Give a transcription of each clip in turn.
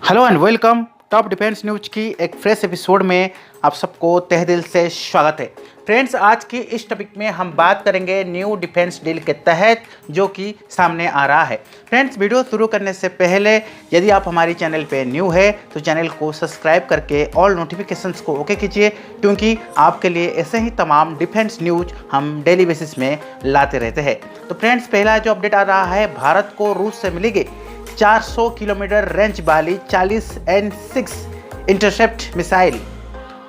Hello and welcome. Top defence news की एक fresh episode में आप सबको तहे दिल से स्वागत है। फ्रेंड्स, आज की इस टॉपिक में हम बात करेंगे न्यू डिफेंस डील के तहत जो कि सामने आ रहा है। फ्रेंड्स, वीडियो शुरू करने से पहले यदि आप हमारी चैनल पे न्यू है तो चैनल को सब्सक्राइब करके ऑल नोटिफिकेशंस को ओके कीजिए, क्योंकि आपके लिए ऐसे ही तमाम डिफेंस न्यूज हम डेली बेसिस में लाते रहते हैं। तो फ्रेंड्स, पहला जो अपडेट आ रहा है, भारत को रूस से मिलेगी 400 किलोमीटर रेंज वाली 40N6 इंटरसेप्ट मिसाइल,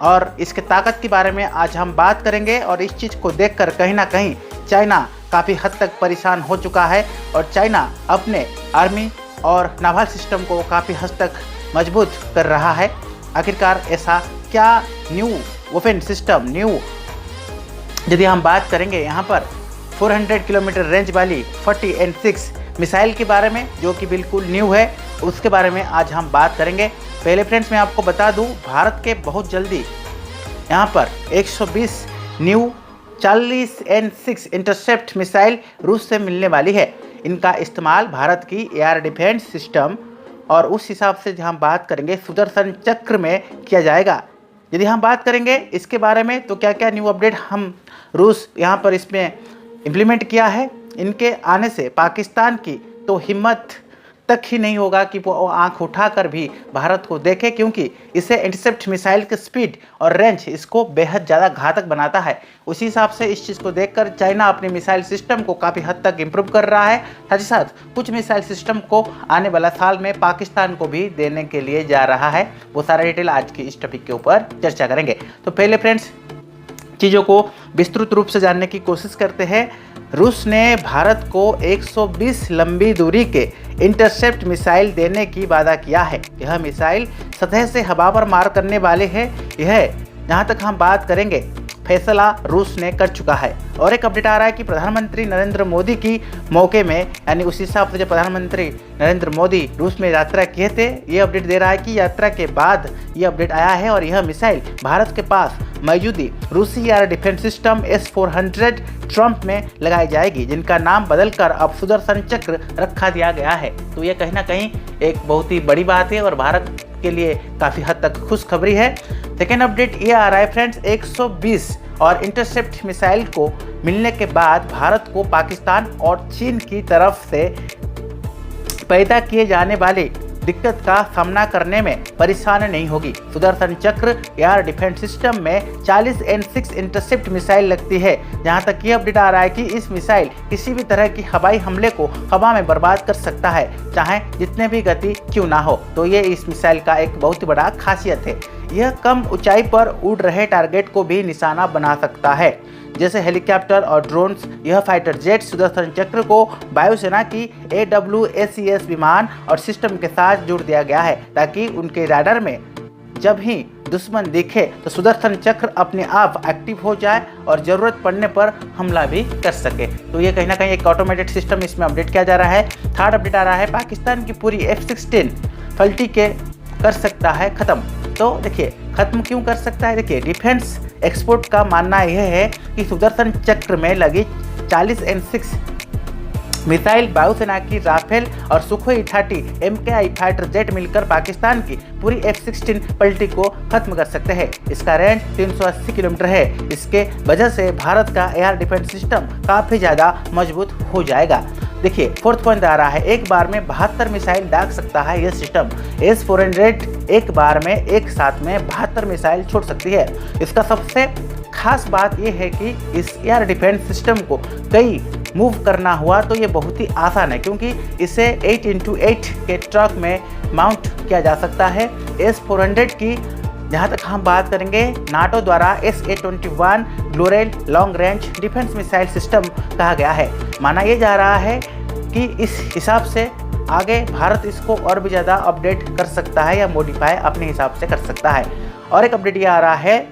और इसके ताकत के बारे में आज हम बात करेंगे। और इस चीज़ को देखकर कहीं ना कहीं चाइना काफ़ी हद तक परेशान हो चुका है और चाइना अपने आर्मी और नावल सिस्टम को काफ़ी हद तक मजबूत कर रहा है। आखिरकार ऐसा क्या न्यू वेपन सिस्टम, यदि हम बात करेंगे यहाँ पर 400 किलोमीटर रेंज वाली 40N6 मिसाइल के बारे में जो कि बिल्कुल न्यू है, उसके बारे में आज हम बात करेंगे। पहले फ्रेंड्स, मैं आपको बता दूं, भारत के बहुत जल्दी यहाँ पर 120 न्यू 40N6 इंटरसेप्ट मिसाइल रूस से मिलने वाली है। इनका इस्तेमाल भारत की एयर डिफेंस सिस्टम और उस हिसाब से जहाँ हम बात करेंगे सुदर्शन चक्र में किया जाएगा। यदि हम बात करेंगे इसके बारे में तो क्या क्या न्यू अपडेट हम रूस यहाँ पर इसमें इम्प्लीमेंट किया है, इनके आने से पाकिस्तान की तो हिम्मत तक ही नहीं होगा कि वो आंख उठाकर भी भारत को देखे, क्योंकि इसे इंटरसेप्ट मिसाइल की स्पीड और रेंज इसको बेहद ज़्यादा घातक बनाता है। उसी हिसाब से इस चीज़ को देखकर चाइना अपने मिसाइल सिस्टम को काफ़ी हद तक इम्प्रूव कर रहा है। साथ ही साथ कुछ मिसाइल सिस्टम को आने वाला साल में पाकिस्तान को भी देने के लिए जा रहा है। वो सारा डिटेल आज की इस टॉपिक के ऊपर चर्चा करेंगे। तो पहले फ्रेंड्स, चीज़ों को विस्तृत रूप से जानने की कोशिश करते हैं। रूस ने भारत को 120 लंबी दूरी के इंटरसेप्ट मिसाइल देने की वादा किया है। यह मिसाइल सतह से हवा पर मार करने वाले हैं। यह जहाँ तक हम बात करेंगे फैसला रूस ने कर चुका है। और एक अपडेट आ रहा है कि प्रधानमंत्री नरेंद्र मोदी की मौके में, यानी उसी हिसाब से जब प्रधानमंत्री नरेंद्र मोदी रूस में यात्रा किए थे, ये अपडेट दे रहा है कि यात्रा के बाद ये अपडेट आया है और यह मिसाइल भारत के पास मौजूदी रूसी air defence system S-400 Trump में लगाई जाएगी, जिनका नाम बदलकर अब सुदर्शन चक्र रखा दिया गया है। तो ये कहीं ना कहीं एक बहुत ही बड़ी बात है और भारत के लिए काफ़ी हद तक खुशखबरी है। सेकेंड अपडेट ये आ रहा है फ्रेंड्स, 120 और इंटरसेप्ट मिसाइल को मिलने के बाद भारत को पाकिस्तान और चीन की तरफ से पैदा किए जाने वाली दिक्कत का सामना करने में परेशानी नहीं होगी। सुदर्शन चक्र एयर डिफेंस सिस्टम में 40N6 इंटरसेप्ट मिसाइल लगती है। जहां तक ये अपडेट आ रहा है कि इस मिसाइल किसी भी तरह की हवाई हमले को हवा में बर्बाद कर सकता है, चाहे जितने भी गति क्यों ना हो। तो ये इस मिसाइल का एक बहुत बड़ा खासियत है। यह कम ऊंचाई पर उड़ रहे टारगेट को भी निशाना बना सकता है, जैसे हेलीकॉप्टर और ड्रोन्स। यह फाइटर जेट सुदर्शन चक्र को वायुसेना की AWACS विमान और सिस्टम के साथ जोड़ दिया गया है, ताकि उनके रडार में जब ही दुश्मन दिखे तो सुदर्शन चक्र अपने आप एक्टिव हो जाए और ज़रूरत पड़ने पर हमला भी कर सके। तो ये कहीं ना कहीं एक ऑटोमेटेड सिस्टम इसमें अपडेट किया जा रहा है। थर्ड अपडेट आ रहा है, पाकिस्तान की पूरी F-16 फल्टी के कर सकता है ख़त्म। तो देखिए, ख़त्म क्यों कर सकता है? देखिए, डिफेंस एक्सपोर्ट का मानना यह है कि सुदर्शन चक्र में लगी 40N6 मिसाइल वायुसेना की राफेल और सुखोई 30 MKI फाइटर जेट मिलकर पाकिस्तान की पूरी F-16 पलटी को खत्म कर सकते हैं। इसका रेंज 380 किलोमीटर है। इसके वजह से भारत का एयर डिफेंस सिस्टम काफ़ी ज़्यादा मजबूत हो जाएगा। देखिए, फोर्थ पॉइंट आ रहा है, एक बार में 72 मिसाइल दाग सकता है यह सिस्टम। S-400 एक बार में एक साथ में 72 मिसाइल छोड़ सकती है। इसका सबसे खास बात यह है कि इस एयर डिफेंस सिस्टम को कई मूव करना हुआ तो ये बहुत ही आसान है, क्योंकि इसे 8x8 के ट्रक में माउंट किया जा सकता है। S-400 की जहाँ तक हम बात करेंगे, नाटो द्वारा SA-21 Growler long range defence missile system कहा गया है। माना यह जा रहा है कि इस हिसाब से आगे भारत इसको और भी ज़्यादा अपडेट कर सकता है या मॉडिफाई अपने हिसाब से कर सकता है। और एक अपडेट ये आ रहा है,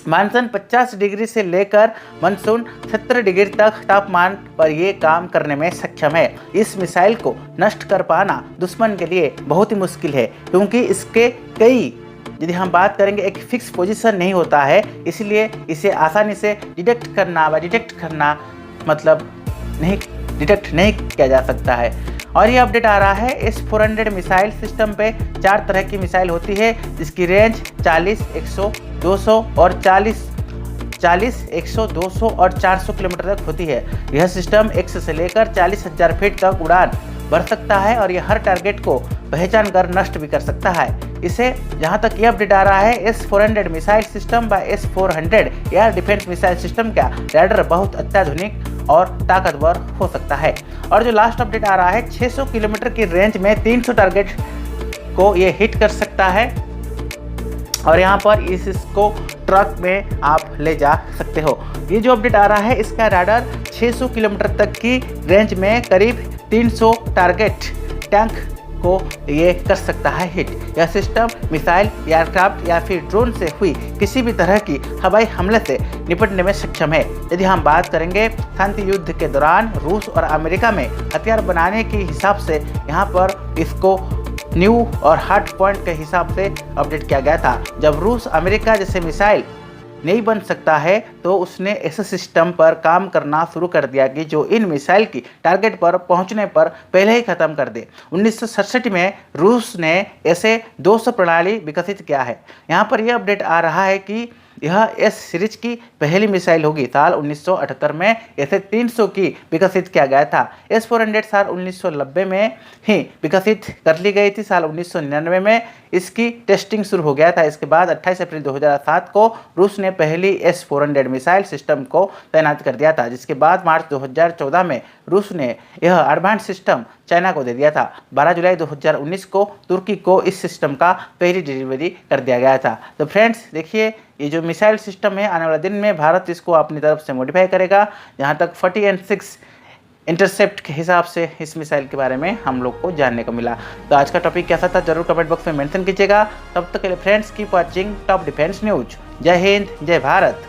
मानसून 50 डिग्री से लेकर मानसून 70 डिग्री तक तापमान पर ये काम करने में सक्षम है। इस मिसाइल को नष्ट कर पाना दुश्मन के लिए बहुत ही मुश्किल है, क्योंकि इसके कई, यदि हम बात करेंगे, एक फिक्स पोजीशन नहीं होता है, इसलिए इसे आसानी से डिटेक्ट करना मतलब डिटेक्ट नहीं किया जा सकता है। और ये अपडेट आ रहा है S-400 मिसाइल सिस्टम पे 4 तरह की मिसाइल होती है जिसकी रेंज 40, 100, 200 और 40, 100, 200 और 400 किलोमीटर तक होती है। यह सिस्टम 100 से लेकर 40,000 फीट तक उड़ान भर सकता है और यह हर टारगेट को पहचान कर नष्ट भी कर सकता है। इसे जहां तक यह अपडेट आ रहा है S-400 मिसाइल सिस्टम व S-400 air defence missile system का रैडर बहुत अत्याधुनिक और ताकतवर हो सकता है। और जो लास्ट अपडेट आ रहा है 600 किलोमीटर की रेंज में 300 टारगेट को ये हिट कर सकता है और यहाँ पर इसको ट्रक में आप ले जा सकते हो। ये जो अपडेट आ रहा है इसका रडार 600 किलोमीटर तक की रेंज में करीब 300 टारगेट टैंक को ये कर सकता है हिट। यह सिस्टम मिसाइल, एयरक्राफ्ट या फिर ड्रोन से हुई किसी भी तरह की हवाई हमले से निपटने में सक्षम है। यदि हम बात करेंगे शांति युद्ध के दौरान रूस और अमेरिका में हथियार बनाने के हिसाब से यहाँ पर इसको न्यू और हार्ड पॉइंट के हिसाब से अपडेट किया गया था। जब रूस अमेरिका जैसे मिसाइल नहीं बन सकता है तो उसने ऐसे सिस्टम पर काम करना शुरू कर दिया कि जो इन मिसाइल की टारगेट पर पहुंचने पर पहले ही खत्म कर दे। 1967 में रूस ने ऐसे 200 प्रणाली विकसित किया है। यहाँ पर यह अपडेट आ रहा है कि यह एस सीरीज की पहली मिसाइल होगी। साल 1978 में ऐसे 300 की विकसित किया गया था। S-400 साल 1990 में ही विकसित कर ली गई थी। साल 1999 में इसकी टेस्टिंग शुरू हो गया था। इसके बाद 28 अप्रैल 2007 को रूस ने पहली S-400 मिसाइल सिस्टम को तैनात कर दिया था, जिसके बाद मार्च 2014 में रूस ने यह एडवांस सिस्टम चाइना को दे दिया था। 12 जुलाई 2019 को तुर्की को इस सिस्टम का पहली डिलीवरी कर दिया गया था। तो फ्रेंड्स देखिए, ये जो मिसाइल सिस्टम है आने वाले दिन में भारत इसको अपनी तरफ से मॉडिफाई करेगा। जहाँ तक 40N6 इंटरसेप्ट के हिसाब से इस मिसाइल के बारे में हम लोग को जानने को मिला। तो आज का टॉपिक कैसा था जरूर कमेंट बॉक्स में मेंशन कीजिएगा। तब तक के लिए friends keep watching top defence news. जय हिंद, जय भारत।